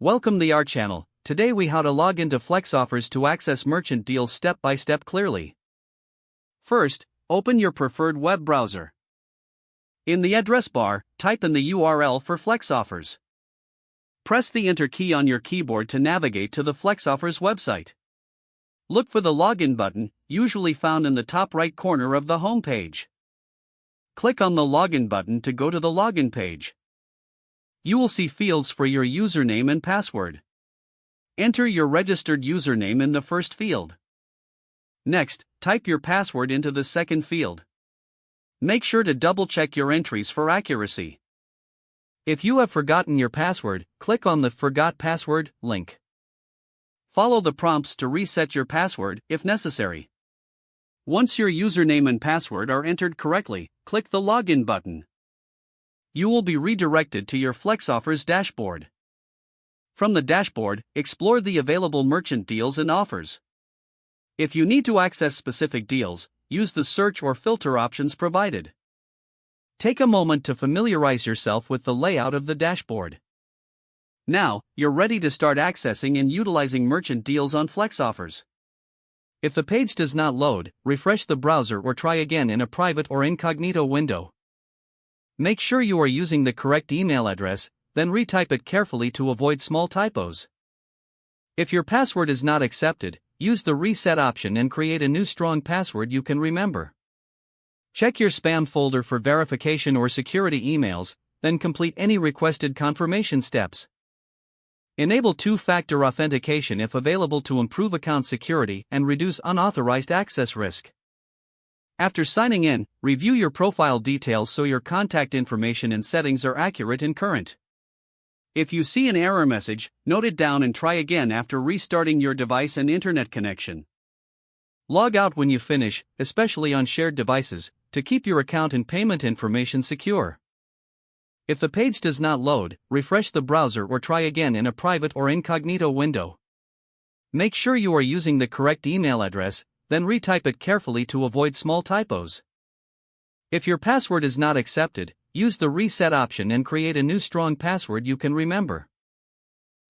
Welcome to our channel. Today we how to log into FlexOffers to access merchant deals step by step clearly. First, open your preferred web browser. In the address bar, type in the URL for FlexOffers. Press the Enter key on your keyboard to navigate to the FlexOffers website. Look for the login button, usually found in the top right corner of the home page. Click on the login button to go to the login page. You will see fields for your username and password. Enter your registered username in the first field. Next, type your password into the second field. Make sure to double-check your entries for accuracy. If you have forgotten your password, click on the Forgot Password link. Follow the prompts to reset your password if necessary. Once your username and password are entered correctly, click the Login button. You will be redirected to your FlexOffers dashboard. From the dashboard, explore the available merchant deals and offers. If you need to access specific deals, use the search or filter options provided. Take a moment to familiarize yourself with the layout of the dashboard. Now, you're ready to start accessing and utilizing merchant deals on FlexOffers. If the page does not load, refresh the browser or try again in a private or incognito window. Make sure you are using the correct email address, then retype it carefully to avoid small typos. If your password is not accepted, use the reset option and create a new strong password you can remember. Check your spam folder for verification or security emails, then complete any requested confirmation steps. Enable two-factor authentication if available to improve account security and reduce unauthorized access risk. After signing in, review your profile details so your contact information and settings are accurate and current. If you see an error message, note it down and try again after restarting your device and internet connection. Log out when you finish, especially on shared devices, to keep your account and payment information secure. If the page does not load, refresh the browser or try again in a private or incognito window. Make sure you are using the correct email address, then retype it carefully to avoid small typos. If your password is not accepted, use the reset option and create a new strong password you can remember.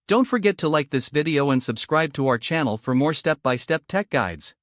Don't forget to like this video and subscribe to our channel for more step-by-step tech guides.